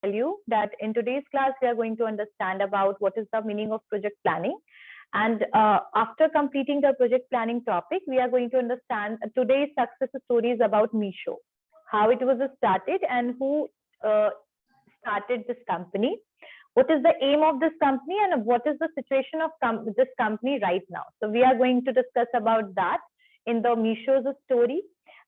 tell you that in today's class, we are going to understand about what is the meaning of project planning. And after completing the project planning topic, we are going to understand today's success stories about Meesho, how it was started and who started this company, what is the aim of this company, and what is the situation of this company right now. So we are going to discuss about that in the Meesho's story.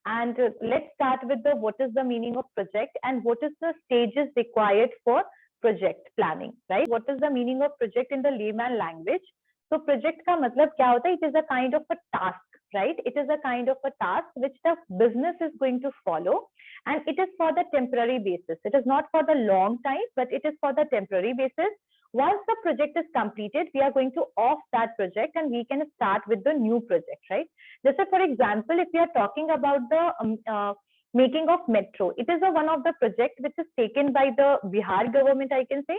And let's start with the what is the meaning of project and what is the stages required for project planning, right? What is the meaning of project in the layman language? So project का मतलब क्या होता है? It is a kind of a task, right? It is a kind of a task which the business is going to follow, and it is for the temporary basis. It is not for the long time, but it is for the temporary basis. Once the project is completed, we are going to off that project and we can start with the new project, right? Just for example, if we are talking about the making of metro, it is one of the project which is taken by the Bihar government, I can say.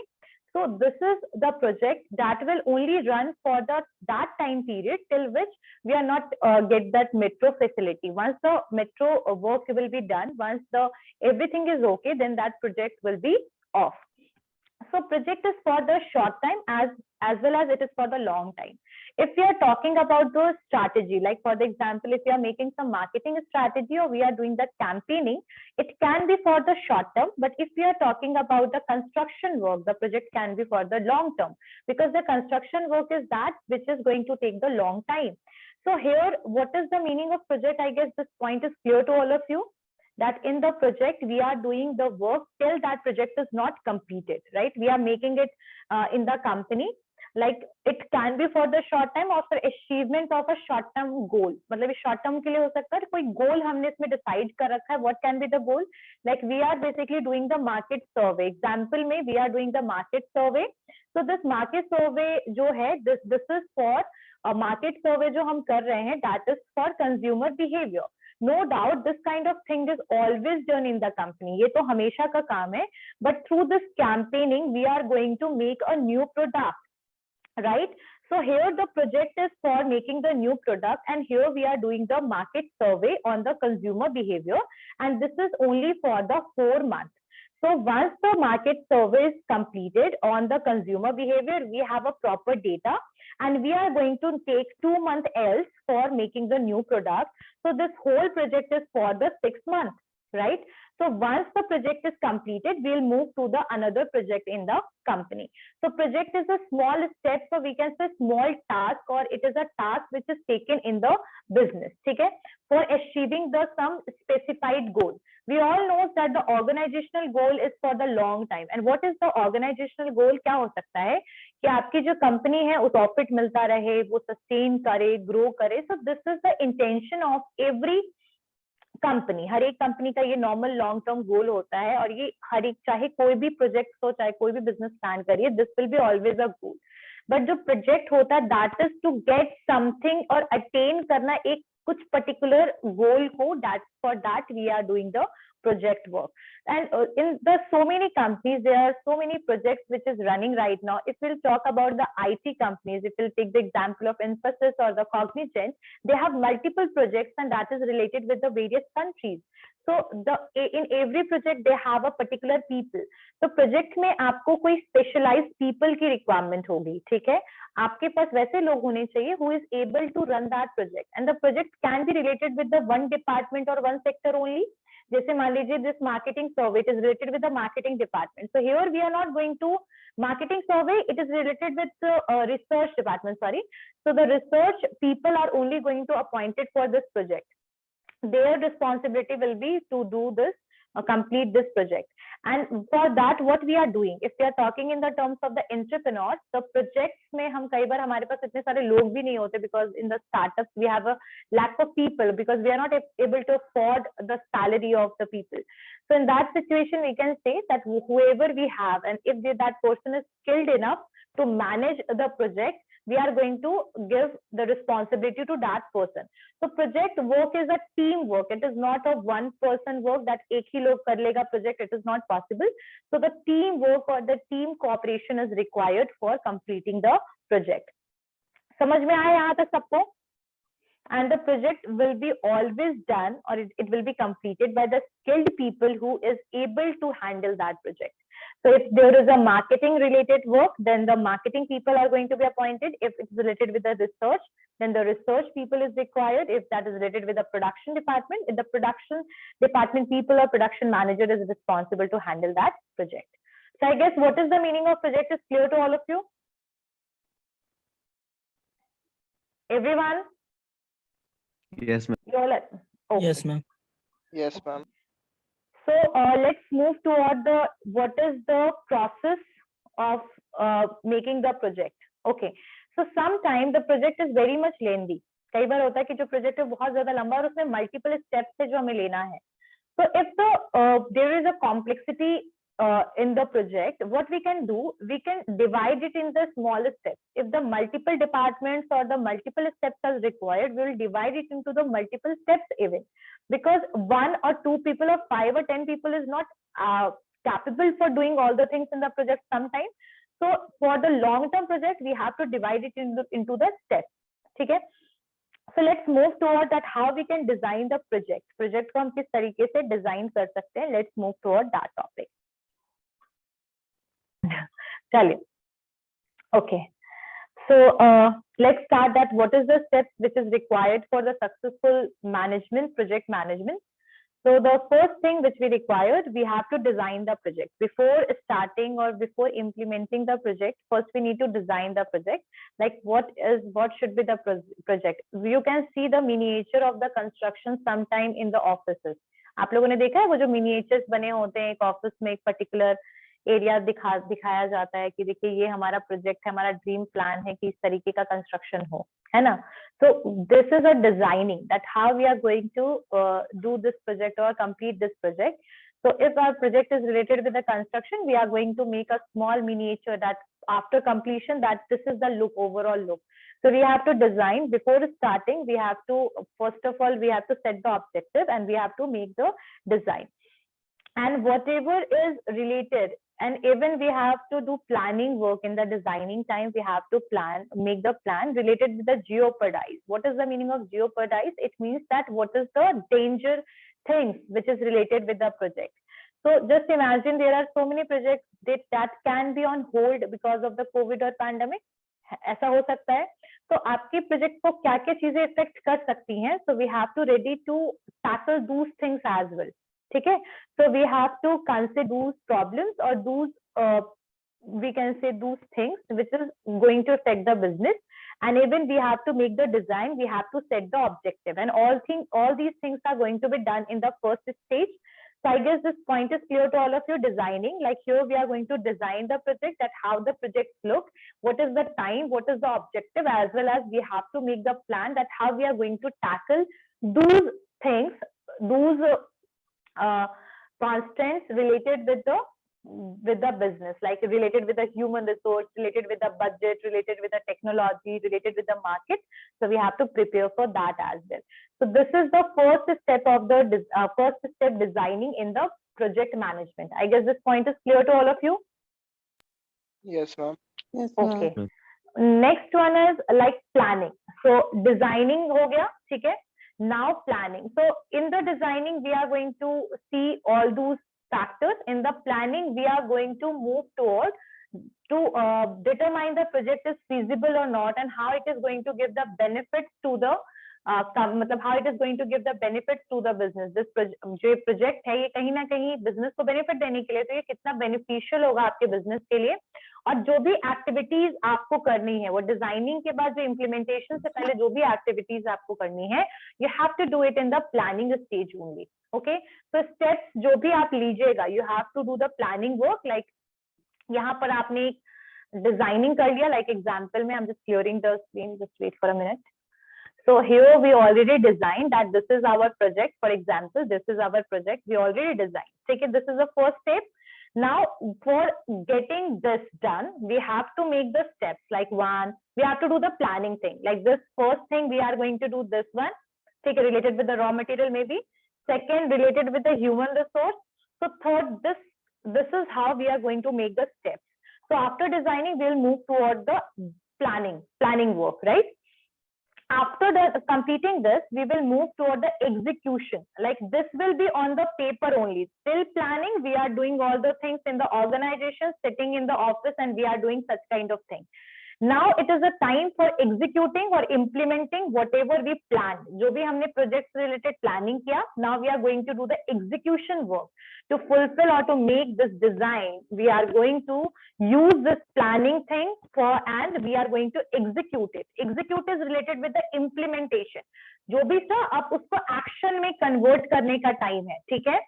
So this is the project that will only run for that time period till which we are not get that metro facility. Once the metro work will be done, once everything is okay, then that project will be off. So project is for the short time as well as it is for the long time. If we are talking about the strategy, like for the example, if we are making some marketing strategy or we are doing the campaigning, it can be for the short term. But if we are talking about the construction work, the project can be for the long term, because the construction work is that which is going to take the long time. So here, what is the meaning of project? I guess this point is clear to all of you, that in the project, we are doing the work till that project is not completed, right? We are making it in the company. Like it can be for the short time or for achievement of a short term goal. मतलब short term के लिए हो सकता है कोई goal हमने इसमें decide कर रखा है. What can be the goal? Like we are basically doing the market survey. Example में we are doing the market survey. So this market survey जो है, this is for market survey जो हम कर रहे हैं, that is for consumer behavior. No doubt, this kind of thing is always done in the company. ये तो हमेशा का काम है. But through this campaigning, we are going to make a new product. Right? So here the project is for making the new product, and here we are doing the market survey on the consumer behavior, and this is only for the 4 months. So once the market survey is completed on the consumer behavior, we have a proper data, and we are going to take 2 months else for making the new product. So this whole project is for the 6 months, right? So once the project is completed, we'll move to the another project in the company. So project is a small step, so we can say small task, or it is a task which is taken in the business, okay, for achieving some specified goal. We all know that the organizational goal is for the long time. And what is the organizational goal? क्या हो सकता है कि आपकी जो company है वो profit मिलता रहे, वो sustain करे, grow करे. So this is the intention of every company. हर एक कंपनी का ये नॉर्मल लॉन्ग टर्म गोल होता है, और ये हर एक, चाहे कोई भी प्रोजेक्ट हो, चाहे कोई भी बिजनेस प्लान करिए, this will be always a goal. But जो प्रोजेक्ट होता है, that is to get something और अटेन करना एक कुछ पर्टिकुलर गोल को. That for that we are doing the project work. And in the so many companies, there are so many projects which is running right now. If we'll talk about the IT companies, if we'll take the example of Infosys or the Cognizant, they have multiple projects, and that is related with the various countries. So in every project they have a particular people. So project में आपको कोई specialized people की requirement होगी, ठीक है? आपके पास वैसे लोग होने चाहिए who is able to run that project, and the project can be related with the one department or one sector only. जैसे मान लीजिए this marketing survey, it is related with the marketing department. So here we are not going to marketing survey, it is related with the research department, sorry. So the research people are only going to appointed for this project. Their responsibility will be to do this, complete this project. And for that, what we are doing, if we are talking in the terms of the entrepreneurs, the projects में हम कई बार हमारे पास इतने सारे लोग भी नहीं होते, because in the startups we have a lack of people, because we are not able to afford the salary of the people. So in that situation, we can say that whoever we have, and if that person is skilled enough to manage the project, we are going to give the responsibility to that person. So project work is a team work. It is not a one person work that एक ही लोग कर लेगा project. It is not possible. So the team work or the team cooperation is required for completing the project. समझ में आया यहाँ तक सबको? And the project will be always done, or it will be completed by the skilled people who is able to handle that project. So if there is a marketing related work, then the marketing people are going to be appointed. If it's related with the research, then the research people is required. If that is related with the production department, if the production department people or production manager is responsible to handle that project. So I guess what is the meaning of project is clear to all of you? Everyone? Yes, ma'am. Okay. Yes, ma'am. Yes, ma'am. So let's move toward the what is the process of making the project. Okay. So sometimes the project is very much lengthy. कई बार होता है कि जो project है बहुत ज्यादा लंबा और उसमें मल्टीपल स्टेप्स है जो हमें लेना है. So if there is a complexity in the project, what we can do, we can divide it in the smaller steps. If the multiple departments or the multiple steps are required, we will divide it into the multiple steps even. Because 1 or 2 people or 5 or 10 people is not capable for doing all the things in the project sometimes. So for the long-term project, we have to divide it into the steps. ठीक है? So let's move toward that how we can design the project. Project को हम किस तरीके से design कर सकते हैं? Let's move toward that topic. चलिए. Okay. So let's start that what is the steps which is required for the successful management, project management. So the first thing which we required, we have to design the project. Before starting or before implementing the project, first we need to design the project. Like what should be the project? You can see the miniature of the construction sometime in the offices. आप लोगों ने देखा है वो जो miniatures बने होते हैं एक ऑफिस में एक particular एरिया दिखाया जाता है कि देखिए ये हमारा प्रोजेक्ट है, हमारा ड्रीम प्लान है कि इस तरीके का कंस्ट्रक्शन हो, है ना. So this is a designing that how we are going to do this project or complete this project. So if our project is related with the construction, we are going to make a small miniature that after completion that this is the look, overall look. So we have to design before starting. We have to first of all we have to set the objective and we have to make the design. And whatever is related, and even we have to do planning work in the designing time. We have to make the plan related with the jeopardize. What is the meaning of jeopardize? It means that what is the danger things which is related with the project. So just imagine there are so many projects that can be on hold because of the COVID or pandemic. ऐसा हो सकता है. तो आपके project को क्या क्या चीजें इफेक्ट कर सकती हैं? So we have to ready to tackle those things as well. ठीक है. So we have to consider those problems or those we can say those things which is going to affect the business, and even we have to make the design. We have to set the objective, and all these things are going to be done in the first stage. So I guess this point is clear to all of you. Designing, like here we are going to design the project, that how the projects look, what is the time, what is the objective, as well as we have to make the plan that how we are going to tackle those things, those constraints related with the business, like related with the human resource, related with the budget, related with the technology, related with the market. So we have to prepare for that as well. So this is the first step of the first step designing in the project management. I guess this point is clear to all of you. Yes, ma'am. Yes, Okay. ma'am. Next one is like planning. So designing हो गया, ठीक है. Now planning. So in the designing, we are going to see all those factors. In the planning, we are going to move toward to determine the project is feasible or not, and how it is going to give the benefits to the मतलब how it is going to give the benefits to the business. This जो project है ये कहीं ना कहीं business को benefit देने के लिए, तो ये कितना beneficial होगा आपके business के लिए. और जो भी एक्टिविटीज आपको करनी है वो डिजाइनिंग के बाद जो इम्प्लीमेंटेशन से पहले जो भी एक्टिविटीज आपको करनी है, you have to do it in the planning stage only. Okay. तो स्टेप्स जो भी आप लीजिएगा, you have to do the planning work. Like यहाँ पर आपने डिजाइनिंग कर लिया, लाइक एग्जाम्पल में I am just clearing the screen, just wait for a minute. So here we already designed that this is our project. For example, this is our project. We already designed. Take it. This is the first step. Now, for getting this done, we have to make the steps. Like one, we have to do the planning thing. Like this first thing, we are going to do this one. Take it related with the raw material, maybe. Second, related with the human resource. So third, this is how we are going to make the steps. So after designing, we'll move toward the planning work, right? After completing this, we will move toward the execution. Like this will be on the paper only. Still planning, we are doing all the things in the organization, sitting in the office, and we are doing such kind of thing. Now it is a time for executing or implementing whatever we planned. जो भी हमने project related planning किया, now we are going to do the execution work to fulfill or to make this design. We are going to use this planning thing for, and we are going to execute it. Execute is related with the implementation. जो भी था अब उसको action में convert करने का time है, ठीक है?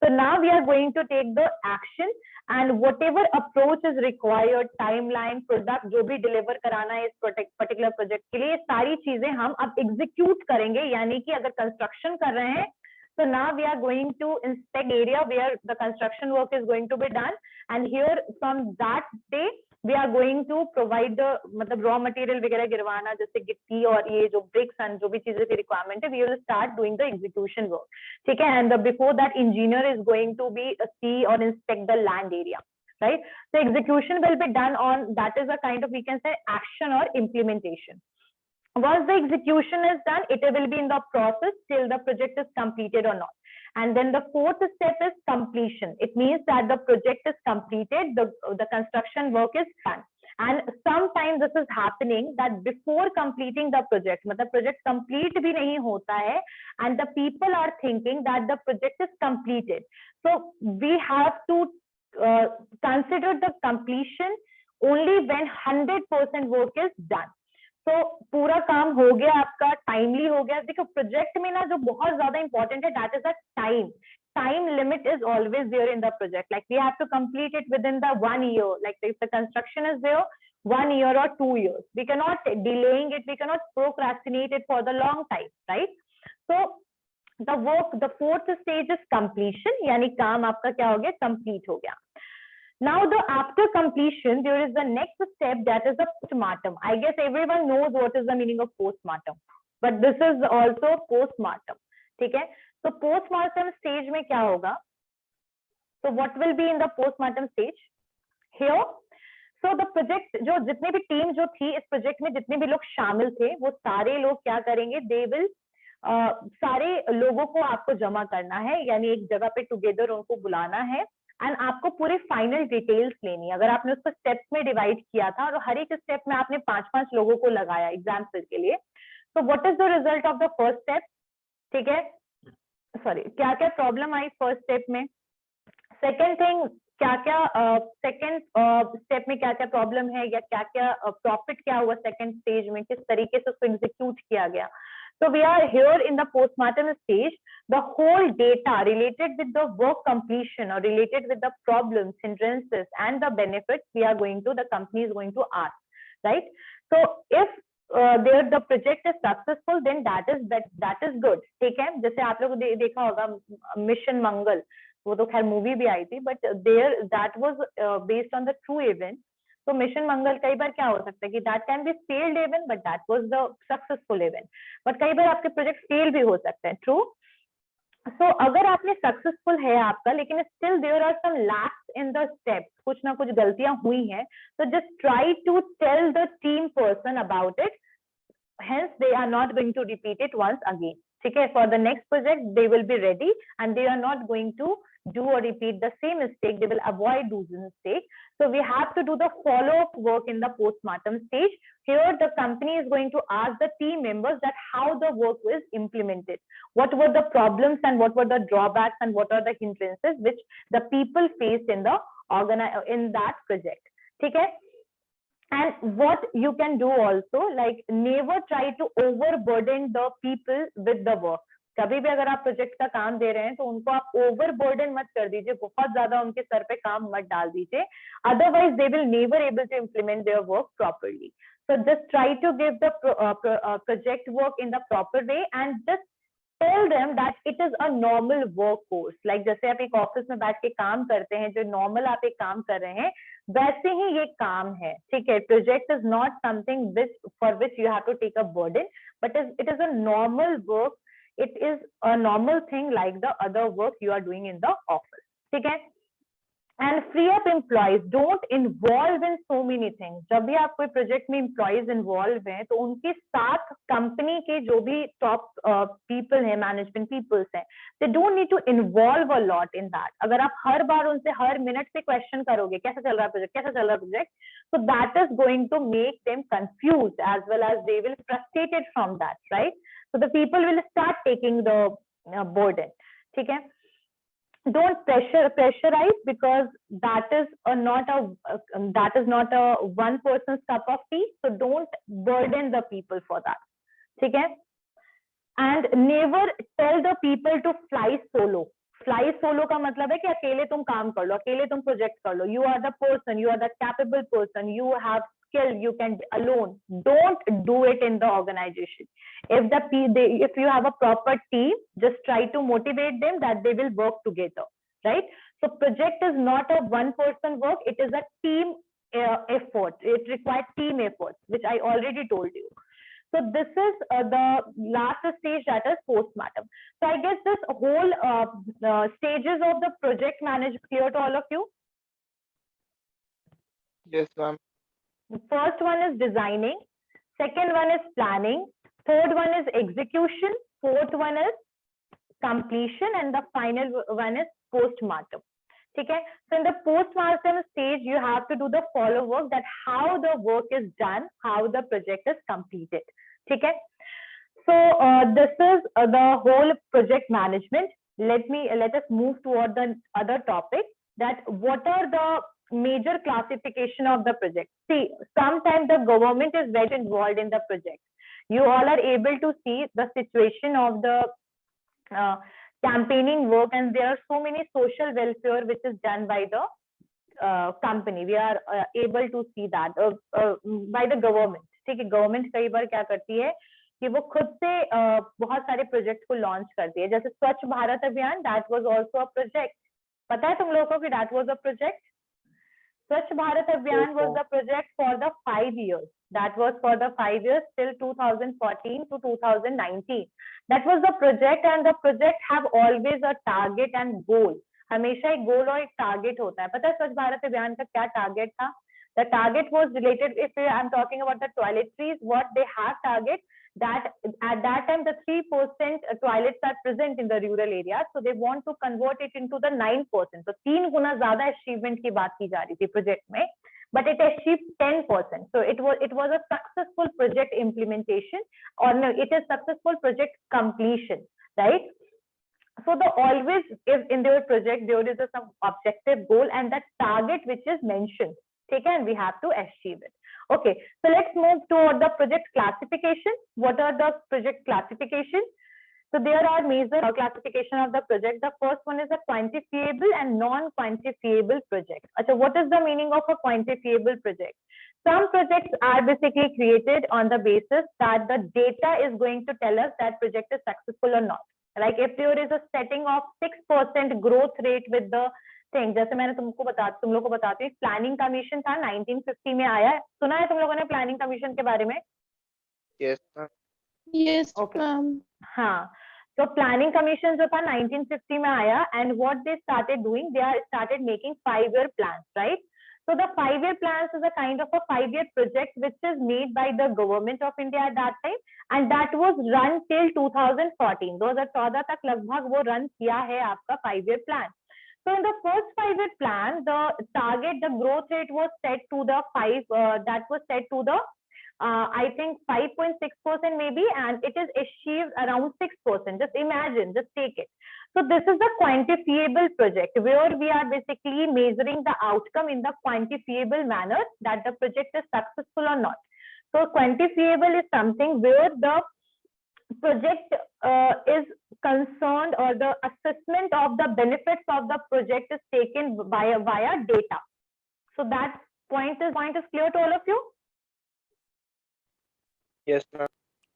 So now we are going to take the action and whatever approach is required, timeline, product जो भी deliver कराना है इस particular project के लिए, सारी चीजें हम अब execute करेंगे. यानी कि अगर construction कर रहे हैं, so now we are going to inspect area where the construction work is going to be done, and here from that day we are going to provide the मतलब raw material वगैरह गिरवाना जैसे गिट्टी और ये जो bricks and जो भी चीजें की requirement है, we will start doing the execution work, ठीक है? And before that engineer is going to be see or inspect the land area, right? So execution will be done on, that is a kind of, we can say, action or implementation. Once the execution is done, it will be in the process till the project is completed or not. And then the fourth step is completion. It means that the project is completed, the construction work is done. And sometimes this is happening that before completing the project, मतलब project complete भी नहीं होता है, and the people are thinking that the project is completed. So we have to consider the completion only when 100% work is done. तो पूरा काम हो गया आपका, टाइमली हो गया. देखो प्रोजेक्ट में ना जो बहुत ज्यादा इंपॉर्टेंट है, that is the time. Time limit is always there in the project. Like we have to complete it within the 1 year. Like if the construction is there, 1 year or 2 years. We cannot delaying it. We cannot procrastinate it for the long time, right? So the work, the fourth stage is completion. यानी काम आपका क्या हो गया? Complete हो गया. Now, after completion, there is the next step, that is the postmortem. I guess everyone knows what is the meaning of postmortem, but this is also postmortem. ठीक है? So postmortem stage में क्या होगा? So what will be in the postmortem stage? Here, so the project, जो जितने भी team जो थी इस प्रोजेक्ट में, जितने भी लोग शामिल थे, वो सारे लोग क्या करेंगे? They will सारे लोगों को आपको जमा करना है, यानी एक जगह पे टुगेदर उनको बुलाना है, एंड आपको पूरे फाइनल डिटेल्स लेनी है. अगर आपने उसको स्टेप्स में डिवाइड किया था और हर एक स्टेप में आपने 5-5 लोगों को लगाया एग्जाम्पल के लिए, तो what is the result of the first step? ठीक है, सॉरी, क्या क्या प्रॉब्लम आई फर्स्ट स्टेप में? सेकेंड थिंग, क्या क्या सेकेंड स्टेप में क्या क्या प्रॉब्लम है, या क्या क्या प्रॉफिट क्या हुआ सेकेंड स्टेज में, किस तरीके से उसको एग्जीक्यूट किया गया. So we are here in the postmortem stage. The whole data related with the work completion or related with the problems, hindrances, and the benefits, we are going to, the company is going to ask, right? So if there the project is successful, then that is good. ठीक है? जैसे आप लोगों ने देखा होगा mission मंगल, वो तो खैर मूवी भी आई थी, but there that was based on the true event. तो मिशन मंगल कई बार क्या हो सकता है कि that can be failed event, but that was the successful event. But कई बार आपके प्रोजेक्ट फेल भी हो सकते हैं. ट्रू. सो अगर आपने सक्सेसफुल है आपका, लेकिन still there are some lacks in the steps, कुछ ना कुछ गलतियां हुई हैं, तो just try to tell the team person about it. Hence they are not going to repeat it once again. ठीक है? For the next project they will be ready and they are not going to do or repeat the same mistake. They will avoid those mistakes. So we have to do the follow-up work in the postmortem stage. Here the company is going to ask the team members that how the work was implemented, what were the problems and what were the drawbacks and what are the hindrances which the people faced in the in that project. ठीक है? And what you can do also, like never try to overburden the people with the work. कभी भी अगर आप project का काम दे रहे हैं तो उनको आप ओवरबर्डन मत कर दीजिए, बहुत ज्यादा उनके सर पे काम मत डाल दीजिए, otherwise they will never able to implement their work properly. So just try to give the project work in the proper way and just tell them that it is a normal work course. Like जैसे आप एक office में बैठ के काम करते हैं, जो नॉर्मल आप एक काम कर रहे हैं, वैसे ही ये काम है. ठीक है? Project is not something which for which you have to take a burden, but it is a normal work. It is a normal thing like the other work you are doing in the office. ठीक है? And free up employees, don't involve in so many things. जब भी आप कोई project में employees involve हैं तो उनके साथ कंपनी के जो भी टॉप पीपल हैं, मैनेजमेंट पीपल्स हैं, they don't need to involve a lot in that. अगर आप हर बार उनसे हर मिनट पे क्वेश्चन करोगे कैसा चल रहा है प्रोजेक्ट, कैसा चल रहा है project, so that is going to make them confused as well as they will frustrated from that, right? So the people will start taking the burden. ठीक है, don't pressurize, because that is not a one person's cup of tea, so don't burden the people for that. ठीक है, and never tell the people to fly solo. Fly solo का मतलब है कि अकेले तुम काम कर लो, अकेले तुम प्रोजेक्ट कर लो, you are the person, you are the capable person, you have skill, you can alone. Don't do it in the organization. If you have a proper team, just try to motivate them that they will work together, right? So project is not a one person work, it is a team effort. It requires team effort, which I already told you. So this is the last stage, that is postmortem. So I guess this whole stages of the project management clear to all of you. Yes, ma'am. The first one is designing, second one is planning, third one is execution, fourth one is completion, and the final one is postmortem. Okay, so in the postmortem stage you have to do the follow work, that how the work is done, how the project is completed. Okay, so this is the whole project management. Let us move toward the other topic, that what are the major classification of the project. See, sometimes the government is very involved in the project. You all are able to see the situation of the campaigning work, and there are so many social welfare which is done by the company. We are able to see that by the government. ठीक है, government कई बार क्या करती है कि वो खुद से बहुत सारे प्रोजेक्ट को लॉन्च करती है, जैसे स्वच्छ भारत अभियान, that was also a project. पता है तुम लोगों को कि that was a project? Swachh Bharat Abhiyan was the project for the 5 years. That was for the 5 years till 2014 to 2019. That was the project, and the project have always a target and goal. हमेशा एक गोल और एक target होता है। पता है स्वच्छ भारत अभियान का क्या टारगेट था? The target was related, if I am talking about the toiletries, what they have target, that at that time the 3% toilets are present in the rural areas, so they want to convert it into the 9%. So 3 गुना ज्यादा achievement की बात की जा रही थी project में, but it achieved 10%. So it was a successful project implementation, or no, it is successful project completion, right? So the always, if in their project there is some objective goal and that target which is mentioned, okay, and we have to achieve it. Okay, so let's move toward the project classification. What are the project classification? So there are major classification of the project. The first one is a quantifiable and non-quantifiable project. So what is the meaning of a quantifiable project? Some projects are basically created on the basis that the data is going to tell us that project is successful or not. Like if there is a setting of 6% growth rate with the thing, जैसे मैंने तुम लोग को बताती हूँ, planning commission था 1950 में आया, सुना है तुम लोगों ने प्लानिंग कमीशन के बारे में? Yes, ma'am. Yes, Okay. ma'am. हाँ, तो प्लानिंग कमीशन जो था 1950 में आया, and what they started doing, they are started making 5-year plans, right? So the 5-year plans is a kind of a 5-year project which is made by the government of India at that time, and that was run till 2014. 2014 तक लगभग वो run किया है आपका 5-year plan. So in the first 5-year plan, the target, the growth rate was set to the I think 5.6% maybe, and it is achieved around 6%. Just imagine, just take it. So this is the quantifiable project where we are basically measuring the outcome in the quantifiable manner, that the project is successful or not. So quantifiable is something where the project is concerned, or the assessment of the benefits of the project is taken via data. So that point is clear to all of you? Yes, ma'am.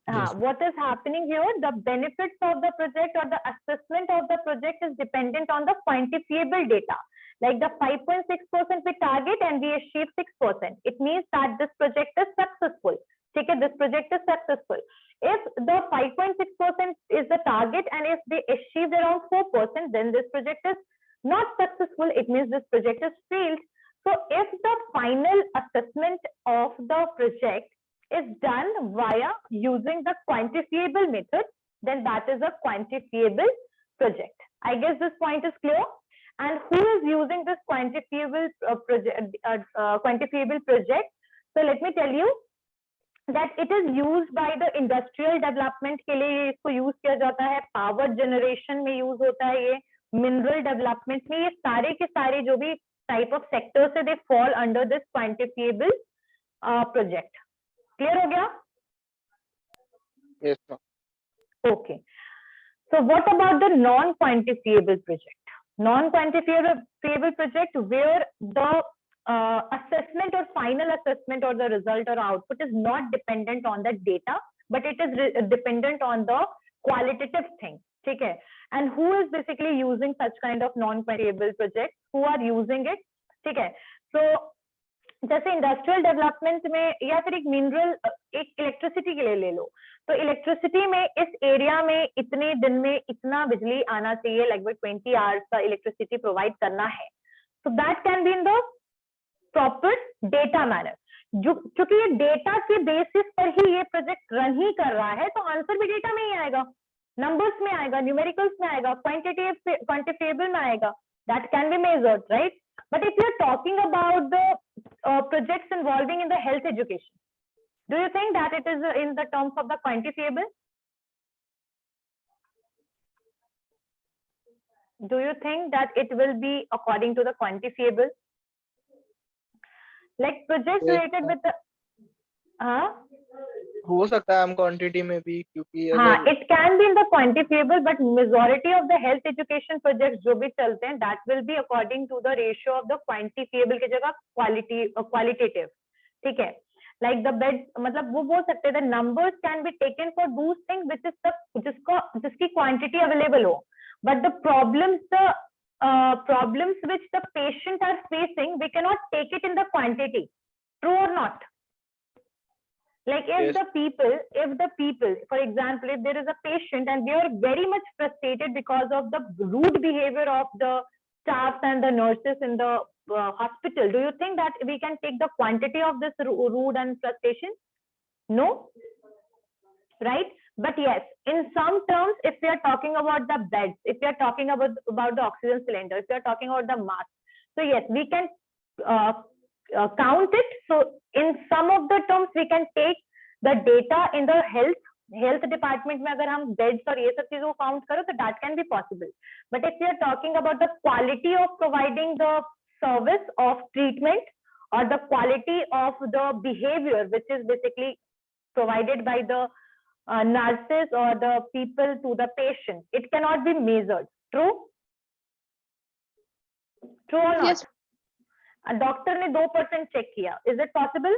Yes. What is happening here? The benefits of the project or the assessment of the project is dependent on the quantifiable data. Like the 5.6% we target and we achieve 6%. It means that this project is successful. Okay, this project is successful. If the 5.6% is the target and if they achieved around 4%, then this project is Not successful, it means this project is failed. So if the final assessment of the project is done via using the quantifiable method, then that is a quantifiable project. I guess this point is clear. And who is using this quantifiable project? So let me tell you that it is used by the industrial development के लिए इसको use किया जाता है, power generation में use होता है ये, mineral development में, ये सारे के सारे जो भी type of sectors है, they fall under this quantifiable project. Clear हो गया? Yes, ma'am. Okay. So what about the non-quantifiable project? Non-quantifiable project where the assessment or final assessment or the result or output is not dependent on the data, but it is dependent on the qualitative thing. Okay. And who is basically using such kind of non-quantifiable projects? Who are using it? Okay. So जैसे industrial development में या फिर एक mineral, एक electricity के लिए ले लो, तो इलेक्ट्रिसिटी में इस एरिया में इतने दिन में इतना बिजली आना चाहिए, लगभग 20 आवर्स का इलेक्ट्रिसिटी प्रोवाइड करना है. So that can be in the proper data manner. क्योंकि ये डेटा के बेसिस पर ही ये प्रोजेक्ट रन ही कर रहा है, तो आंसर भी डेटा में ही आएगा, नंबर्स में आएगा, न्यूमेरिकल्स में आएगा, क्वांटिटेबल में आएगा. That can be measured, right? But if you're talking about the projects involving in the health education, do you think that it is in the terms of the quantifiable? Do you think that it will be according to the quantifiable? Like projects related with the हो सकता है हम quantity में भी, क्योंकि हाँ, it can be in the quantifiable, but majority of the health education projects जो भी चलते हैं, that will be according to the ratio of the quantifiable की जगह qualitative. ठीक है, like the beds, मतलब वो बोल सकते हैं the numbers can be taken for those things which is the जिसकी quantity available हो, but the problems which the patient are facing, we cannot take it in the quantity. True or not? Like if the people, for example, if there is a patient and they are very much frustrated because of the rude behavior of the staff and the nurses in the hospital, do you think that we can take the quantity of this rude and frustration? No, right? But yes, in some terms, if we are talking about the beds, if we are talking about the oxygen cylinder, if we are talking about the mask, so yes, we can count it. So in some of the terms we can take the data in the health department में अगर हम beds और ये सब चीजों को count करो, तो that can be possible. But if we are talking about the quality of providing the service of treatment or the quality of the behavior which is basically provided by the nurses or the people to the patient, it cannot be measured. True? True or not? Yes. Doctor ने 2% check किया, is it possible?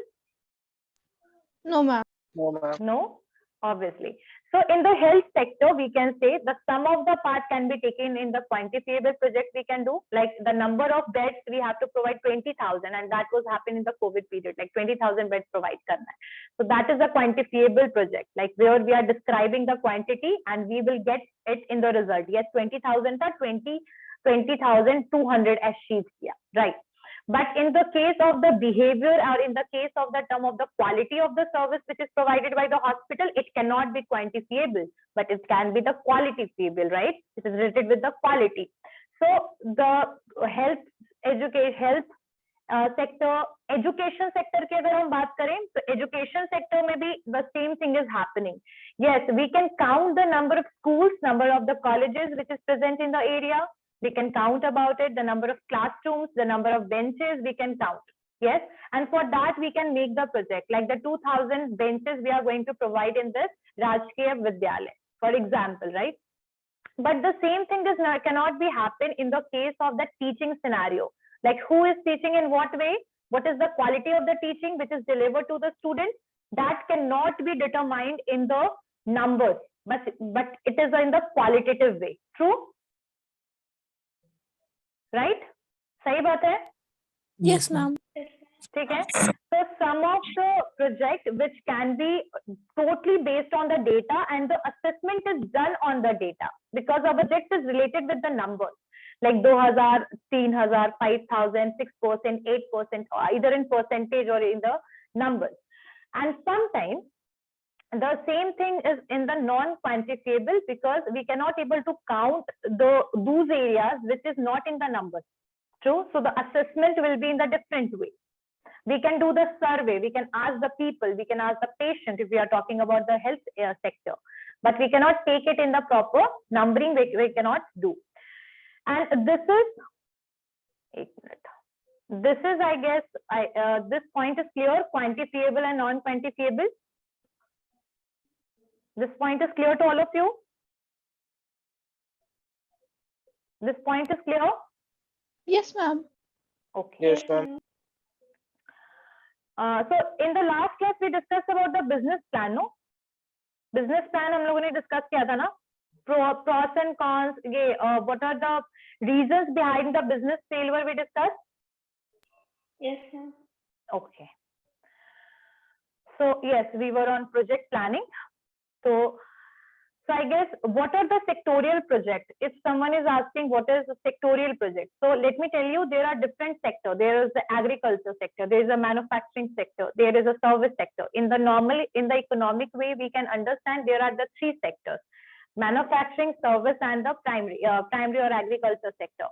No, ma'am. No, ma'am. No, obviously. So in the health sector, we can say the sum of the part can be taken in the quantifiable project we can do, like the number of beds we have to provide 20,000, and that was happening in the COVID period, like 20,000 beds provide karna hai. So that is a quantifiable project, like where we are describing the quantity and we will get it in the result. Yes, 20,000 था 20,200 achieve किया, right? But in the case of the behavior or in the case of the term of the quality of the service which is provided by the hospital, it cannot be quantifiable, but it can be the qualifiable, right? It is related with the quality. So the health sector, education sector के अगर हम बात करें, तो education sector में भी the same thing is happening. Yes, we can count the number of schools, number of the colleges which is present in the area. We can count about it, the number of classrooms, the number of benches, we can count. Yes, and for that we can make the project, like the 2,000 benches we are going to provide in this Rajkiya Vidyalaya, for example, right? But the same thing cannot be happen in the case of the teaching scenario. Like who is teaching in what way? What is the quality of the teaching which is delivered to the student? That cannot be determined in the numbers, but it is in the qualitative way. True? Right? सही बात है? Yes, ma'am. ठीक है? So some of the project which can be totally based on the data and the assessment is done on the data because our project is related with the numbers. like 2000, 3000, 5000, 6%, 8%, either in percentage or in the numbers. And sometimes the same thing is in the non-quantifiable, because we cannot able to count those areas which is not in the numbers. True. So the assessment will be in the different way. We can do the survey, we can ask the people, we can ask the patient if we are talking about the health sector, but we cannot take it in the proper numbering, we cannot do. And this is, I guess, this point is clear, quantifiable and non-quantifiable. This point is clear to all of you? This point is clear? Yes, ma'am. Okay. Yes, ma'am. So in the last class we discussed about the business plan, no? Business plan हम लोगों ने discuss किया था ना? Pros and cons, ये what are the reasons behind the business failure we discussed? Yes, ma'am. Okay. So yes, we were on project planning. So I guess, what are the sectorial projects? If someone is asking what is a sectorial project, so let me tell you, there are different sectors. There is the agriculture sector, there is a manufacturing sector, there is a service sector. In the economic way, we can understand there are the three sectors: manufacturing, service, and the primary or agriculture sector.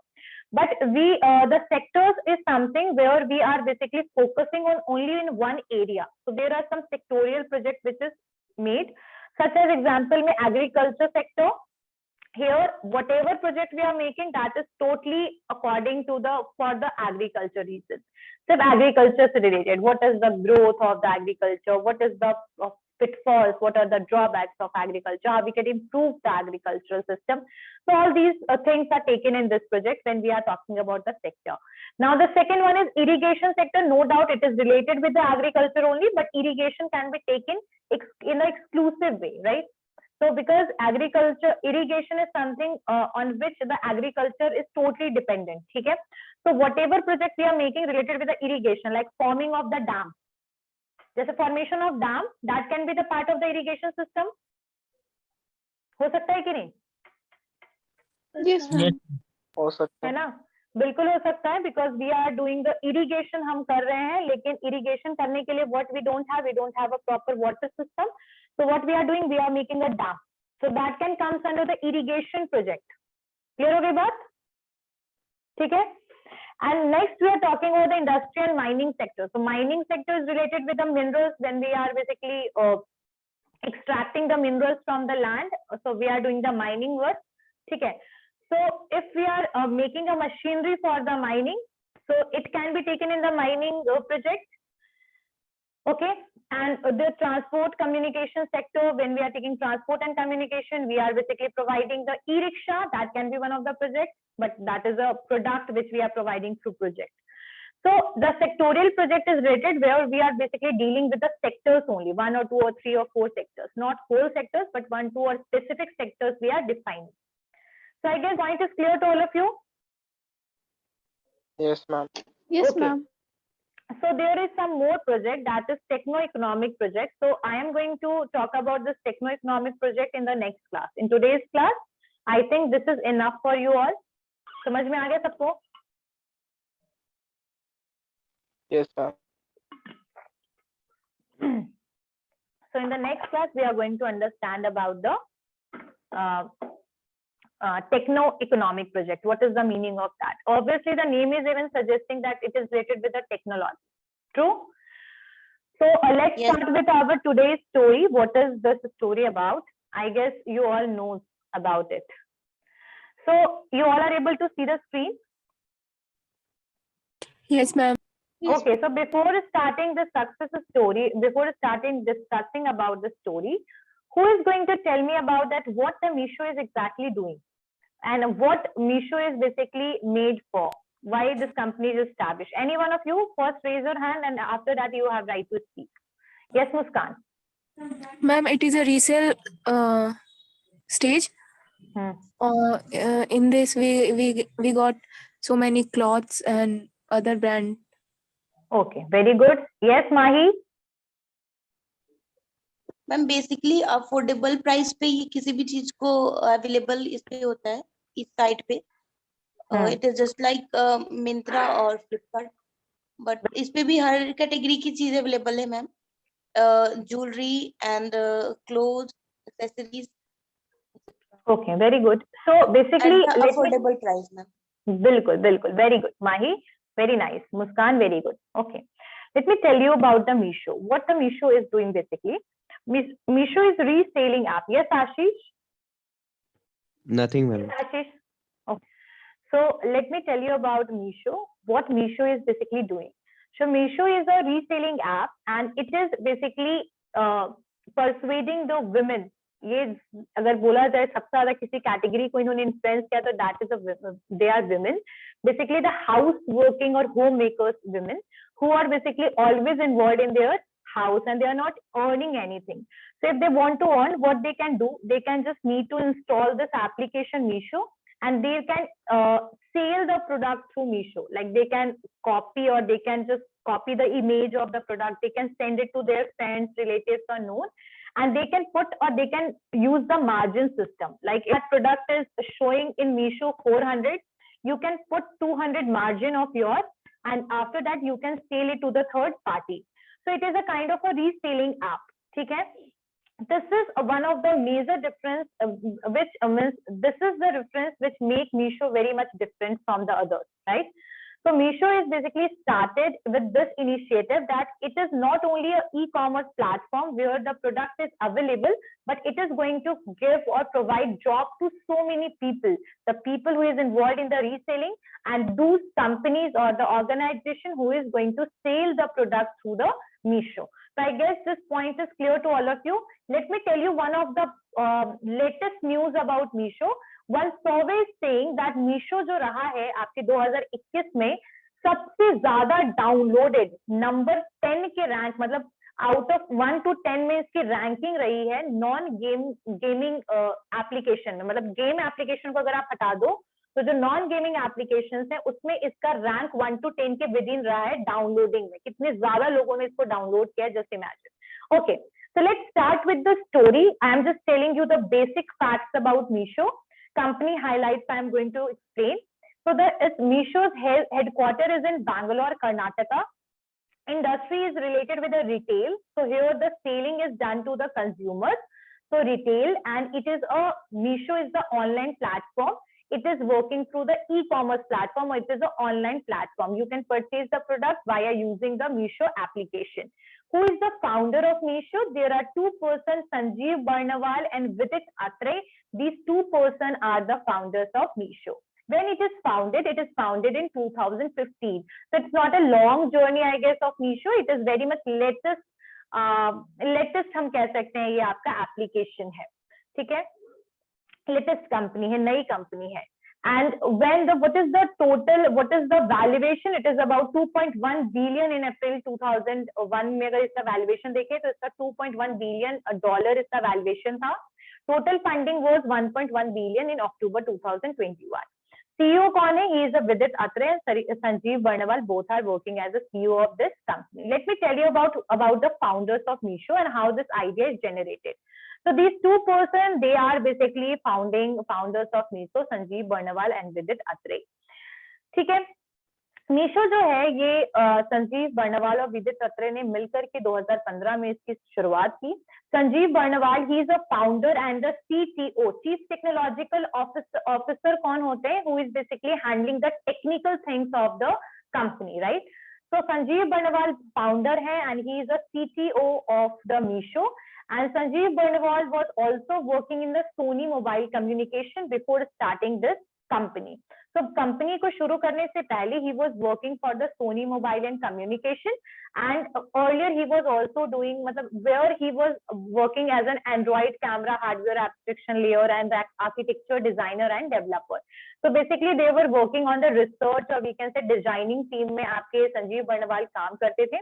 But the sectors is something where we are basically focusing on only in one area. So there are some sectorial projects which is made. Such as example, में agriculture sector. Here, whatever project we are making, that is totally according to for the agriculture reasons. So agriculture is related. What is the growth of the agriculture? What is the pitfalls? What are the drawbacks of agriculture? How we can improve the agricultural system? So all these things are taken in this project when we are talking about the sector. Now the second one is irrigation sector. No doubt it is related with the agriculture only, but irrigation can be taken in an exclusive way, right? So because irrigation is something on which the agriculture is totally dependent. Okay? So whatever project we are making related with the irrigation, like forming of the dam, there's a formation of dam, that can be the part of the irrigation system. हो सकता है कि नहीं? Yes, ma'am. हो सकता है है. ना? बिल्कुल हो सकता है, because we are doing the irrigation हम कर रहे हैं, लेकिन irrigation करने के लिए what we don't have a proper water system. So what we are doing, we are making a dam. So that can comes under the irrigation project. Clear हो गई बात? ठीक है? And next we are talking about the industry and mining sector. So mining sector is related with the minerals when we are basically extracting the minerals from the land. So we are doing the mining work. ठीक है? So if we are making a machinery for the mining, so it can be taken in the mining project. Okay, and the transport communication sector, when we are taking transport and communication, we are basically providing the e-rickshaw. That can be one of the projects, but that is a product which we are providing through project. So the sectorial project is rated where we are basically dealing with the sectors only, 1 or 2 or 3 or 4 sectors, not whole sectors, but 1, 2 or specific sectors we are defining. So I guess point is clear to all of you? Yes, ma'am. Yes, Okay. ma'am. So there is some more project, that is techno-economic project. So I am going to talk about this techno-economic project in the next class. In today's class, I think this is enough for you all. समझ में आ गया सबको? Yes, ma'am. So in the next class, we are going to understand about the techno-economic project. What is the meaning of that? Obviously, the name is even suggesting that it is related with the technology. True? So let's start with our today's story. What is this story about? I guess you all know about it. So you all are able to see the screen? Yes, ma'am. Okay, so before starting the success story, before starting discussing about the story, who is going to tell me about that, what the Meesho is exactly doing and what Meesho is basically made for, why this company is established? Any one of you, first raise your hand and after that you have right to speak. Yes, Muskan. Ma'am, it is a resale stage. In this, we got so many clothes and other brand. Okay, very good. Yes, Mahi. Ma'am basically affordable price पे ये किसी भी चीज को available इस पे होता है इस साइट पे. It is just like Myntra और Flipkart, but इस पे भी हर कैटेगरी की चीजें अवेलेबल है ma'am. Jewelry and clothes, accessories, Okay, very good. So and basically, the let me affordable price, ma'am. बिल्कुल बिल्कुल very good. Mahi, very nice. Muskan, very good. Okay, let me tell you about the Meesho. What the Meesho is doing basically. Meesho is reselling app. Yes, Ashish? Nothing, ma'am. Yes, Ashish. Okay. So let me tell you about Meesho. What Meesho is basically doing. So Meesho is a reselling app, and it is basically persuading the women. ये अगर बोला जाए सबसे ज्यादा किसी category को इन्होंने influence किया तो that is they are women, basically the house working और home makers women who are basically always involved in their house and they are not earning anything. So if they want to earn, what they can do, they can just need to install this application Meesho, and they can sell the product through Meesho. Like they can copy or they can just copy the image of the product, they can send it to their friends, relatives or known, and they can put or they can use the margin system. Like if a product is showing in Meesho 400, you can put 200 margin of yours, and after that you can sell it to the third party. So it is a kind of a reselling app. Okay? This is one of the major difference which means this is the difference which make Meesho very much different from the others, right? So Meesho is basically started with this initiative that it is not only an e-commerce platform where the product is available, but it is going to give or provide job to so many people, the people who is involved in the reselling and those companies or the organization who is going to sell the product through the Meesho. So I guess this point is clear to all of you. Let me tell you one of the latest news about Meesho. One survey is saying that Meesho जो रहा है आपके 2021 में सबसे ज्यादा downloaded number 10 के rank, मतलब out of 1 to 10 में इसकी रैंकिंग रही है नॉन गेमिंग एप्लीकेशन में. मतलब गेम एप्लीकेशन को अगर आप हटा दो तो जो नॉन गेमिंग एप्लीकेशन है उसमें इसका रैंक 1 to 10 के विद इन रहा है डाउनलोडिंग में. कितने ज्यादा लोगों ने इसको डाउनलोड किया, just imagine. Okay, so let's start with the story. I am just telling you the basic facts about Meesho. Company highlights I am going to explain. So Meesho's headquarter is in Bangalore, Karnataka. Industry is related with the retail. So here the selling is done to the consumers. So retail, and it is Meesho is the online platform. It is working through the e-commerce platform, or it is an online platform. You can purchase the product via using the Meesho application. Who is the founder of Meesho? There are two persons, Sanjeev Barnawal and Vidit Atre. These two persons are the founders of Meesho. When it is founded in 2015. So it's not a long journey, I guess, of Meesho. It is very much latest हम कह सकते हैं ये आपका application है. ठीक है, latest company है, नई कंपनी है. And what is the valuation? It is about 2.1 billion in April 2001 में अगर इसका valuation देखें तो इसका 2.1 billion डॉलर इसका valuation था. Total funding was 1.1 billion in October 2021. CEO कौन है? He is a Vidit Atre and Sanjeev Barnawal. Both are working as a CEO of this company. Let me tell you about the founders of Meesho and how this idea is generated. So these two persons, they are basically founders of Meesho, Sanjeev Barnawal and Vidit Atre. ठीक है, Meesho जो है ये संजीव बर्नवाल और विदित अत्रे ने मिलकर के 2015 में इसकी शुरुआत की. Sanjeev Barnwal, he is a founder and the CTO, chief technological officer कौन होते हैं? Who is basically handling the technical things of the company, right? So Sanjeev Barnwal founder है and he is a CTO of the Meesho. And Sanjeev Barnawal was also working in the Sony Mobile Communication before starting this company. So company को शुरू करने से पहले he was working for the Sony Mobile and Communication, and earlier he was also doing where he was working as an Android camera hardware application layer and the architecture designer and developer. So basically they were working on the research or we can say designing team में आपके संजीव बर्नवाल काम करते थे.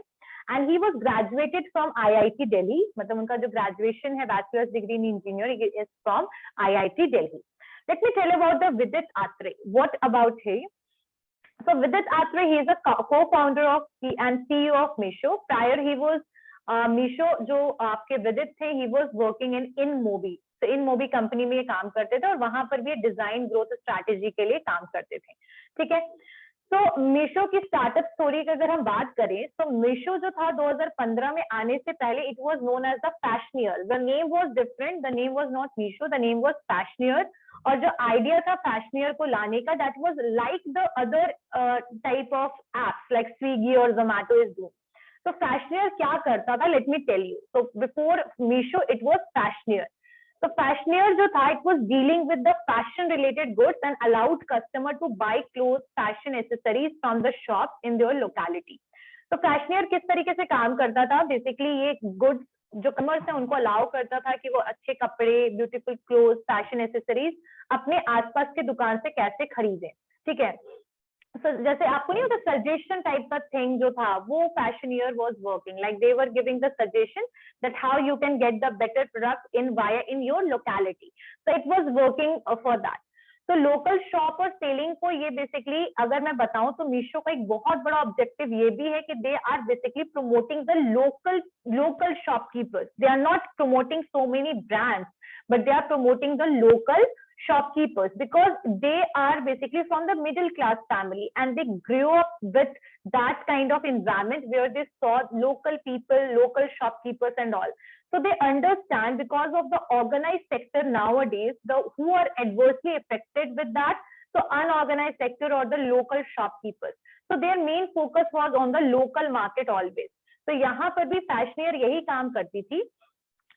And he was graduated from IIT Delhi. मतलब उनका जो graduation है bachelor's degree in engineering is from IIT Delhi. Let me tell you about the Vidit Atre. What about him? So Vidit Atre, he is a co-founder of and CEO of Meesho. Prior he was Meesho जो आपके Vidit थे, he was working in InMobi. InMobi company में ये काम करते थे और वहां पर भी डिजाइन ग्रोथ स्ट्रैटेजी के लिए काम करते थे। ठीक है, तो मीशो की स्टार्टअप स्टोरी की अगर हम बात करें तो मीशो जो था 2015 में आने से पहले it was known as the Fashnear. The name was different, the name was not Meesho, the name was Fashnear. और जो आइडिया था फैशनियर को लाने का, that was like the other type of apps like Swiggy और जोमैटो इज डूइंग। तो फैशनियर क्या करता था, लेट मी टेल यू। तो before Meesho it was Fashnear. तो फैशनियर जो था it was dealing with the fashion related goods and allowed customer to buy cloth, fashion accessories from the shop in their locality. तो फैशनियर किस तरीके से काम करता था, बेसिकली ये गुड्स जो कस्टमर्स है उनको अलाउ करता था कि वो अच्छे कपड़े, ब्यूटीफुल क्लोथ, फैशन एसेसरीज अपने आसपास के दुकान से कैसे खरीदें। ठीक है, so, जैसे आपको नहीं होता सजेशन टाइप का थिंग जो था, वो Fashnear was working like they were giving the suggestion that how you can get the better product in via in your locality. So it was working for that. तो local shop और selling को ये basically अगर मैं बताऊं तो मीशो का एक बहुत बड़ा ऑब्जेक्टिव ये भी है कि they are basically promoting the local shopkeepers. They are not promoting so many brands but they are promoting the local shopkeepers because they are basically from the middle class family and they grew up with that kind of environment where they saw local people, local shopkeepers and all. So they understand because of the organized sector nowadays, who are adversely affected with that, so unorganized sector or the local shopkeepers. So their main focus was on the local market always. तो यहाँ पर भी फैशनियर यही काम करती थी।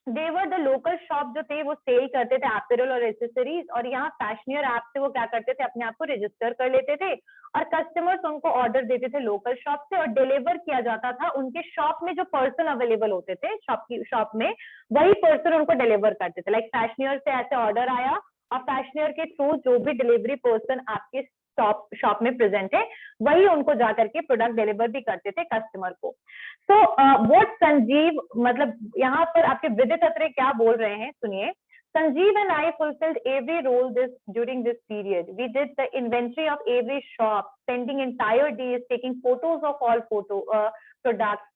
देवर the local shop जो थे वो सेल करते थे एपेरल और एसेसरीज, और यहाँ फैशनियर ऐप से वो क्या करते थे, अपने आप को रजिस्टर कर लेते थे और कस्टमर्स उनको ऑर्डर देते थे लोकल शॉप से और डिलीवर किया जाता था उनके शॉप में। जो पर्सन अवेलेबल होते थे शॉप में, वही पर्सन उनको डिलीवर करते थे। लाइक फैशनियर से ऐसे ऑर्डर आया और फैशनियर के थ्रू जो भी डिलीवरी पर्सन आपके शॉप में प्रेजेंट है वही उनको जाकर के प्रोडक्ट डिलीवर भी करते थे कस्टमर को। तो व्हाट संजीव, मतलब यहाँ पर आपके विदित अत्रे क्या बोल रहे हैं, सुनिए। Sanjeev and I fulfilled every role during this period. We did the inventory of every shop, spending entire days taking photos of all products,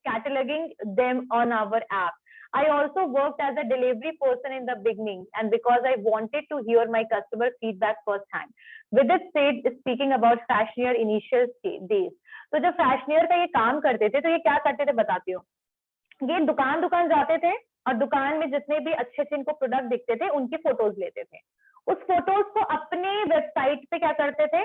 cataloging them on our app. I also worked as a delivery person in the beginning, and because I wanted to hear my customer feedback firsthand. Vidit said, speaking about Fashioneer initial days. तो जब फैशनियर का ये काम करते थे तो ये क्या करते थे बताती हूँ। ये दुकान जाते थे और दुकान में जितने भी अच्छे इनको प्रोडक्ट दिखते थे उनकी फोटोज लेते थे। उस फोटोज को अपने वेबसाइट पे क्या करते थे,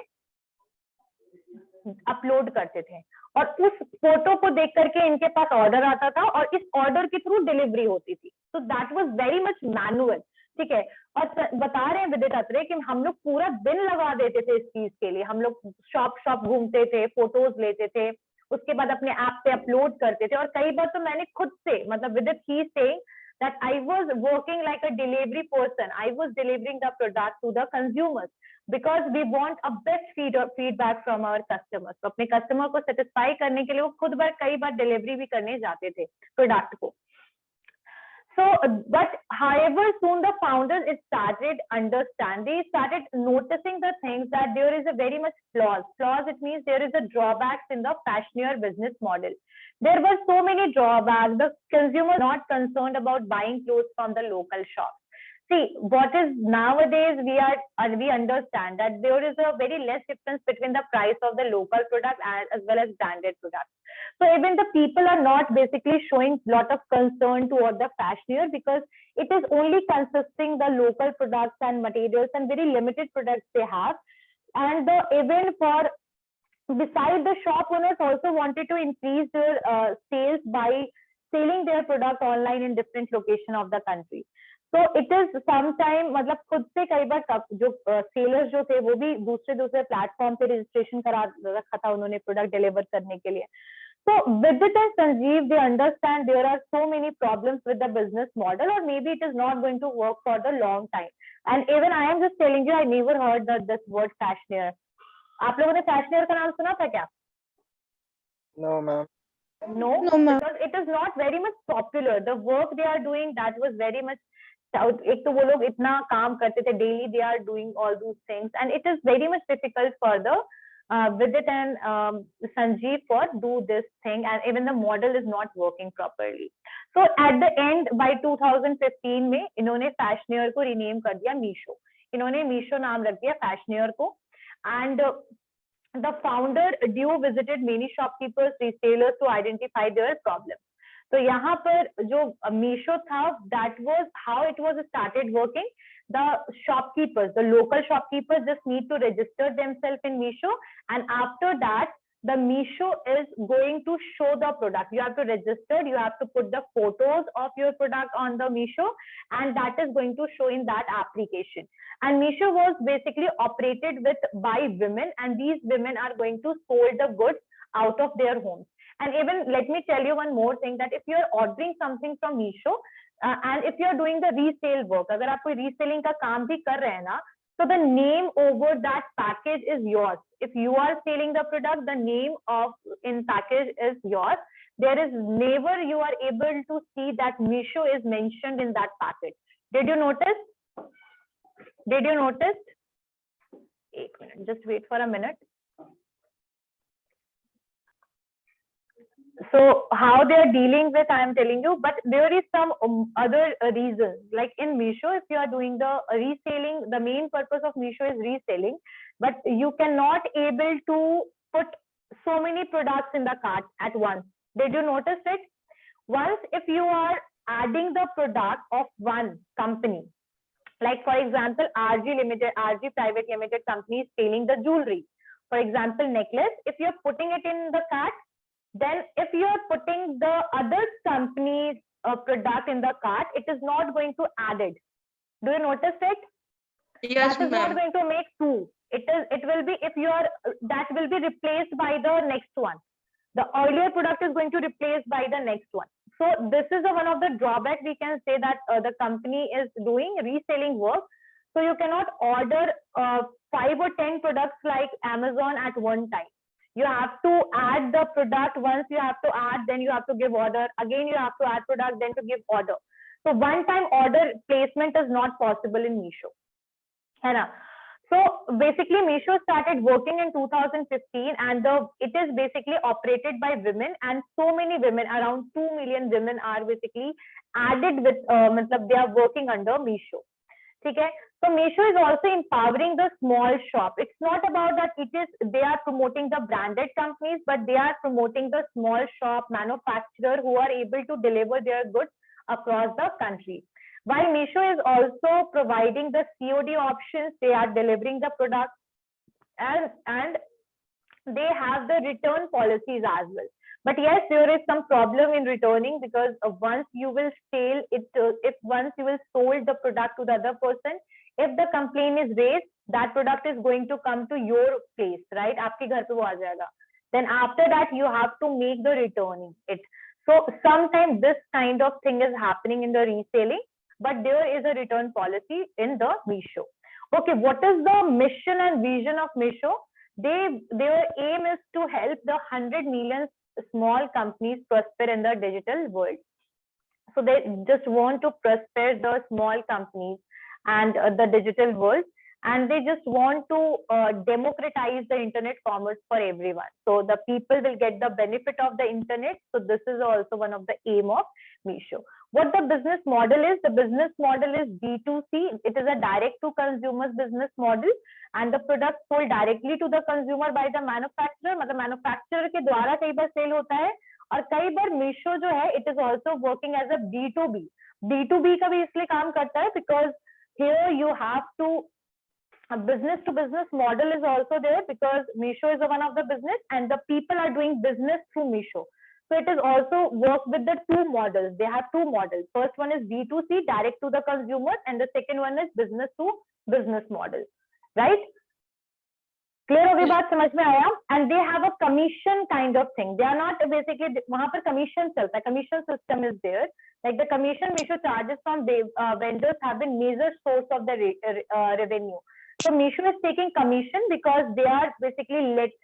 अपलोड करते थे और उस फोटो को देख करके इनके पास ऑर्डर आता था और इस ऑर्डर के थ्रू डिलीवरी होती थी। तो that was very much manual. ठीक है, और बता रहे हैं विदित अत्रे कि हम लोग पूरा दिन लगा देते थे इस चीज के लिए। हम लोग शॉप घूमते थे, फोटोज लेते थे, उसके बाद अपने ऐप पे अपलोड करते थे। और कई बार तो मैंने खुद से, मतलब विदित he saying that I was working like a delivery person. I was delivering the product to the consumers because we want a best feedback from our customers. तो अपने कस्टमर को सेटिस्फाई करने के लिए वो खुद कई बार डिलीवरी भी करने जाते थे प्रोडक्ट को। So, but however, soon the founders started noticing the things that there is a very much flaws. It means there is a drawbacks in the fashioneer business model. There were so many drawbacks. The consumer not concerned about buying clothes from the local shop. See, what is nowadays we understand that there is a very less difference between the price of the local product as well as branded products. So even the people are not basically showing lot of concern toward the fashioneer because it is only consisting the local products and materials and very limited products they have. And even for beside the shop owners also wanted to increase their sales by selling their product online in different location of the country. So it is sometime मतलब खुद से कई बार जो sellers जो थे वो भी दूसरे प्लेटफॉर्म पे रजिस्ट्रेशन करा रखा था उन्होंने प्रोडक्ट डिलीवर करने के लिए। So Vidit and Sanjeev, they understand there are so many problems with the business model or maybe it is not going to work for the long time. And even I am just telling you, I never heard this word fashioneer. आप लोगों ने फैशनियर का नाम सुना था क्या? No, ma'am. No, because it is not very much popular. The work they are doing, that was very much. एक तो वो लोग इतना काम करते थे, daily they are doing all those things, and it is very much difficult for the Vidit and Sanjeev for do this thing, and even the model is not working properly. So at the end by 2015 में इन्होंने फैशनियर को rename कर दिया मीशो. इन्होंने मीशो नाम रख दिया फैशनियर को. And the founder Dio visited many shopkeepers, retailers to identify their problems. तो यहाँ पर जो मीशो था, that was how it was started working. The shopkeepers, the local shopkeepers just need to register themselves in Meesho, and after that the Meesho is going to show the product. You have to register, you have to put the photos of your product on the Meesho, and that is going to show in that application. And Meesho was basically operated with by women, and these women are going to sell the goods out of their homes. And even let me tell you one more thing, that if you are ordering something from Meesho, and if you are doing the resale work, अगर आप कोई reselling का काम भी कर रहे हैं ना, so the name over that package is yours. If you are selling the product, the name of in package is yours. There is never you are able to see that Meesho is mentioned in that package. Did you notice? Did you notice? 1 minute, just wait for a minute. So how they are dealing with, I am telling you, but there is some other reasons. Like in Meesho, if you are doing the reselling, the main purpose of Meesho is reselling, but you cannot able to put so many products in the cart at once. Did you notice it? Once if you are adding the product of one company, like for example, RG Private Limited company is selling the jewelry. For example, necklace, if you are putting it in the cart, then if you are putting the other company's product in the cart, it is not going to add it. Do you notice it? Yes, that is not going to make two. It will be, if you are, that will be replaced by the next one. The earlier product is going to replace by the next one. So this is one of the drawbacks we can say that the company is doing reselling work. So you cannot order 5 or 10 products like Amazon at one time. You have to add the product. Once you have to add, then you have to give order. Again, you have to add product, then to give order. So one-time order placement is not possible in Meesho. So basically, Meesho started working in 2015, and it is basically operated by women, and so many women, around 2 million women are basically added with, they are working under Meesho. Okay? So Meesho is also empowering the small shop. It's not about that they are promoting the branded companies, but they are promoting the small shop manufacturer who are able to deliver their goods across the country. While Meesho is also providing the COD options, they are delivering the product, and they have the return policies as well. But yes, there is some problem in returning, because once you will sell it, once you will sold the product to the other person, if the complaint is raised, that product is going to come to your place, right? आपके घर पे वो आ जाएगा. Then after that, you have to make the returning it. So sometimes this kind of thing is happening in the reselling, but there is a return policy in the Meesho. Okay, what is the mission and vision of Meesho? Their aim is to help the 100 million small companies prosper in the digital world. So they just want to prosper the small companies and the digital world, and they just want to democratize the internet commerce for everyone. So the people will get the benefit of the internet. So this is also one of the aim of Meesho. What the business model is? The business model is B2C. It is a direct to consumers business model, and the product sold directly to the consumer by the manufacturer. मतलब manufacturer के द्वारा कई बार sale होता है, और कई बार Meesho जो है, it is also working as a B2B. B2B का भी इसलिए काम करता है because here you have to business to business model is also there, because Meesho is one of the business and the people are doing business through Meesho. So it is also work with the two models. They have two models. First one is B2C, direct to the consumer, and the second one is business to business model, right? Clear होगी बात, समझ में आया? And they have a commission kind of thing. They are not basically, वहाँ पर commission चलता है, commission system is there. Like the commission Meesho charges from vendors have been major source of the revenue. So Meesho is taking commission because they are basically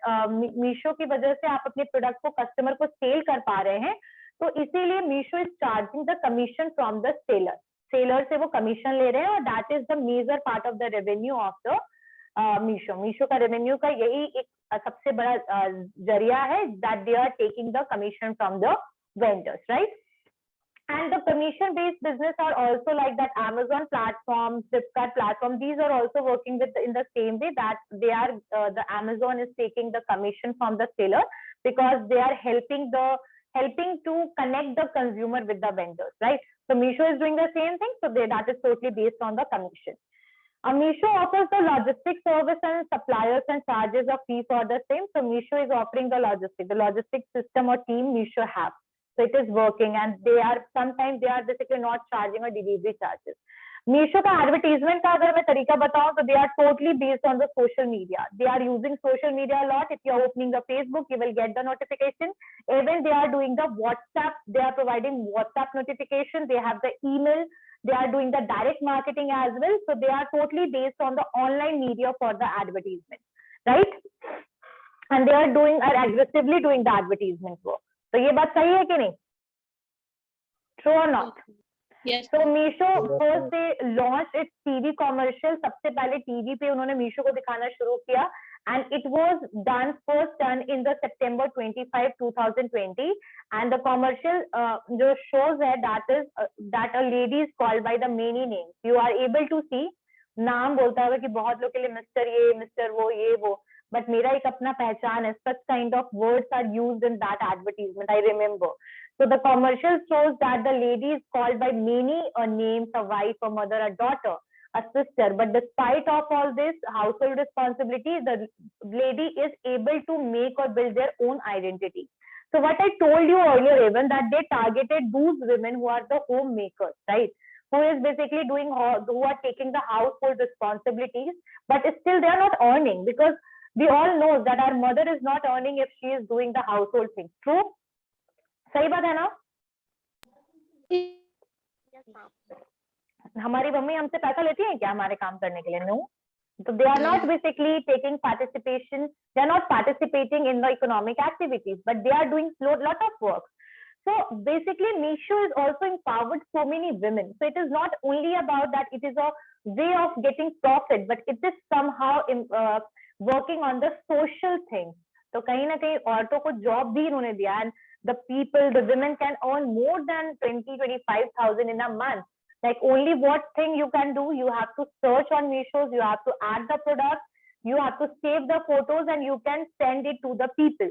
Meesho की वजह से आप अपने product को customer को sell कर पा रहे हैं, तो इसीलिए Meesho is charging the commission from the seller. Seller से वो commission ले रहे हैं, और that is the major part of the revenue of the Meesho का रेवेन्यू का यही एक सबसे बड़ा जरिया है, that they are taking the commission from the vendors, right? And the commission based business are also like that Amazon platform, Flipkart platform, these are also working with in the same way, that they are the Amazon is taking the commission from the seller, because they are helping to connect the consumer with the vendors, right? So Meesho is doing the same thing, so that is totally based on the commission. Meesho offers the logistics service and suppliers and charges a fee for the same. So Meesho is offering the logistics system or team Meesho have. So it is working, and sometimes they are basically not charging a delivery charges. Meesho का advertisement का अगर मैं तरीका बताऊं तो they are totally based on the social media. They are using social media a lot. If you are opening the Facebook, you will get the notification. Even they are doing the WhatsApp. They are providing WhatsApp notification. They have the email. They are doing the direct marketing as well. So they are totally based on the online media for the advertisement, right? And they are aggressively doing the advertisement work. तो ये बात सही है कि नहीं? True or not? Yes. So Meesho first they launched its TV commercial. सबसे पहले TV पे उन्होंने Meesho को दिखाना शुरू किया, and it was first done in the September 25, 2020. And the commercial जो shows है that a lady is called by the many names. You are able to see नाम बोलता है कि बहुत लोग के लिए मिस्टर ये, मिस्टर वो, ये वो. But मेरा एक अपना पहचान है. Such kind of words are used in that advertisement. I remember. So the commercial shows that the lady is called by many names: a wife, a mother, a daughter, a sister. But despite of all this household responsibility, the lady is able to make or build their own identity. So what I told you earlier, even that they targeted those women who are the homemakers, right? Who is basically who are taking the household responsibilities, but still they are not earning, because we all know that our mother is not earning if she is doing the household things. True? सही बात है ना? हमारी mummy हमसे पैसा लेती है क्या हमारे काम करने के लिए? No. So they are not basically taking participation. They are not participating in the economic activities, but they are doing lot of work. So basically, Meesho is also empowered so many women. So it is not only about that it is a way of getting profit, but it is somehow working on the social thing. तो कहीं ना कहीं औरतों को job भी इन्होंने दिया, and the women can earn more than 25,000 in a month. Like, only what thing you can do, you have to search on Meesho, you have to add the product, you have to save the photos, and you can send it to the people.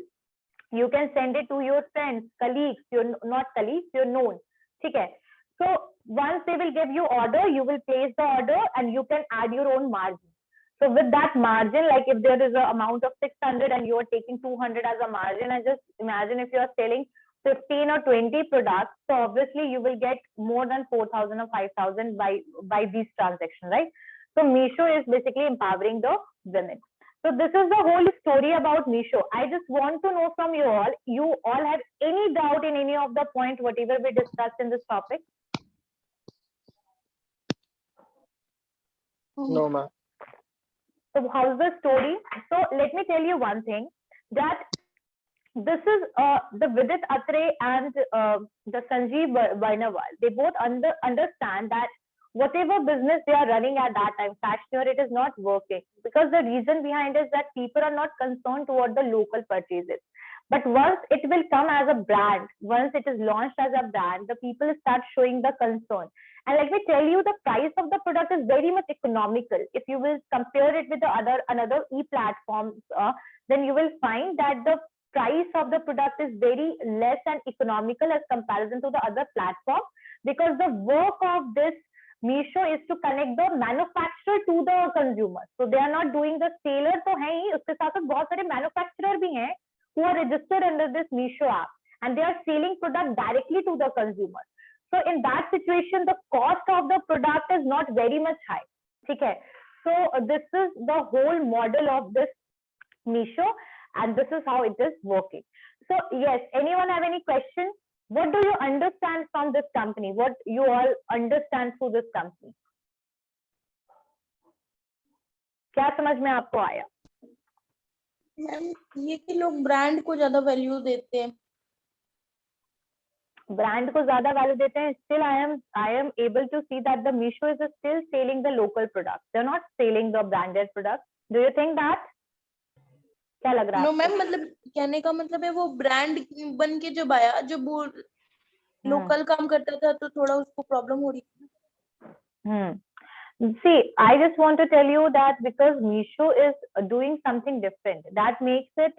You can send it to your friends, colleagues, your known. Okay. So once they will give you order, you will place the order and you can add your own margin. So with that margin, like if there is an amount of 600 and you are taking 200 as a margin, and just imagine if you are selling 15 or 20 products, so obviously you will get more than 4,000 or 5,000 by these transactions, right? So Meesho is basically empowering the women. So this is the whole story about Meesho. I just want to know from you all have any doubt in any of the point, whatever we discussed in this topic? No, ma'am. So how's the story? So let me tell you one thing, that this is the Vidit Atre and the Sanjeev Barnawal. They both understand that whatever business they are running at that time, Fashioner, it is not working, because the reason behind is that people are not concerned toward the local purchases. But once it will come as a brand, once it is launched as a brand, the people start showing the concern. And let me tell you, the price of the product is very much economical. If you will compare it with the another e-platforms, then you will find that the price of the product is very less and economical as comparison to the other platform, because the work of this Meesho is to connect the manufacturer to the consumer. So they are not doing the seller तो है ही, उसके साथ साथ बहुत सारे manufacturer भी हैं who are registered under this Meesho app, and they are selling product directly to the consumer. So in that situation, the cost of the product is not very much high. Okay. So this is the whole model of this Meesho, and this is how it is working. So yes, anyone have any questions? What do you understand from this company? What you all understand through this company? क्या समझ में आपको आया? Ma'am ये कि लोग brand को ज्यादा वैल्यू देते हैं. ब्रांड को ज्यादा वैल्यू देते हैं. Still I am able to see that the Meesho is still selling the local products. They're not selling the branded products. Do you think that? क्या लग रहा है नो आपको? मैम, मतलब कहने का मतलब है वो ब्रांड बन के जब आया, जब वो लोकल काम करता था तो थोड़ा उसको प्रॉब्लम हो रही थी। See, I just want to tell you that because Meesho is doing something different, that makes it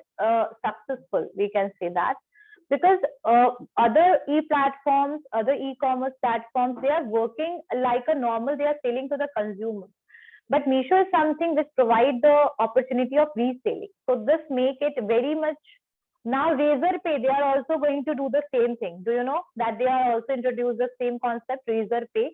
successful. We can say that because other e-platforms, other e-commerce platforms, they are working like a normal. They are selling to the consumer. But Meesho is something which provides the opportunity of reselling. So this make it very much. Now Razorpay, they are also going to do the same thing. Do you know that they are also introduced the same concept, Razorpay?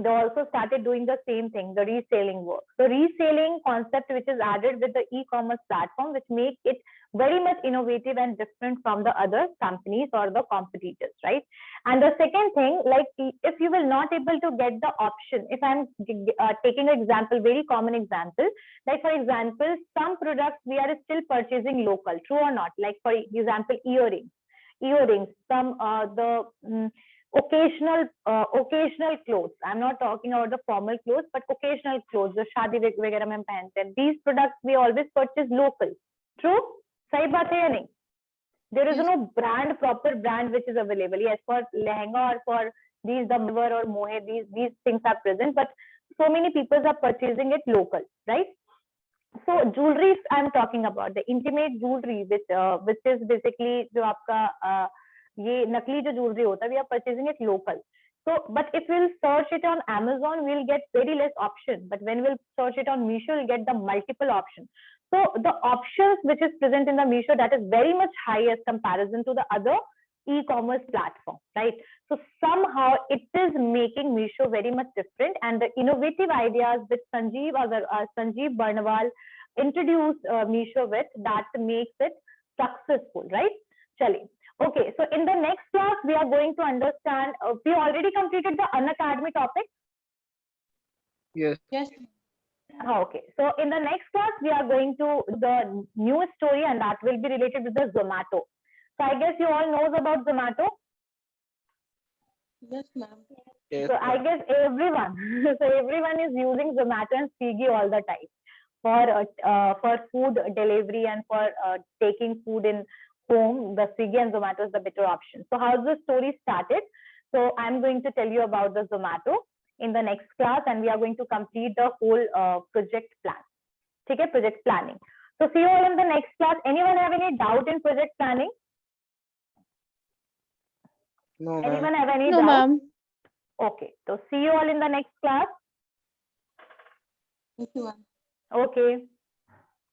They also started doing the same thing, the reselling work. So reselling concept which is added with the e-commerce platform, which make it very much innovative and different from the other companies or the competitors, right? And the second thing, like if you will not able to get the option, if I'm taking an example, very common example, like for example, some products we are still purchasing local, true or not? Like for example, earrings, some occasional clothes. I'm not talking about the formal clothes, but occasional clothes जो शादी वगैरह में हम पहनते हैं. These products we always purchase local. True? सही बात है या नहीं? There is no brand, proper brand which is available. Yes, for lehenga or for these Dambar or Mohe, these things are present, but so many people are purchasing it local, right? So jewelry I'm talking about, the intimate jewelry which is basically जो आपका ये नकली जो jewelry होता है, we are purchasing it local. So, but if we'll search it on Amazon, we'll get very less option. But when we'll search it on Meesho, we'll get the multiple options. So the options which is present in the Meesho, that is very much high as comparison to the other e-commerce platform, right? So somehow it is making Meesho very much different, and the innovative ideas which Sanjeev Barnwal introduced Meesho with, that makes it successful, right? Chale. Okay, so in the next class, we are going to understand, we already completed the Unacademy topic. Yes. Yes. Okay, so in the next class, we are going to the new story, and that will be related with the Zomato. So I guess you all knows about Zomato. Yes, ma'am. Yes. So I guess everyone, so everyone is using Zomato and Swiggy all the time for food delivery and for taking food in home. The Swiggy and Zomato is the better option. So how's the story started? So I'm going to tell you about the Zomato in the next class, and we are going to complete the whole project plan. Okay, project planning. So see you all in the next class. Anyone have any doubt in project planning? No, Anyone ma'am. have any No, doubt? ma'am. Okay, so see you all in the next class. Thank you, ma'am. Okay.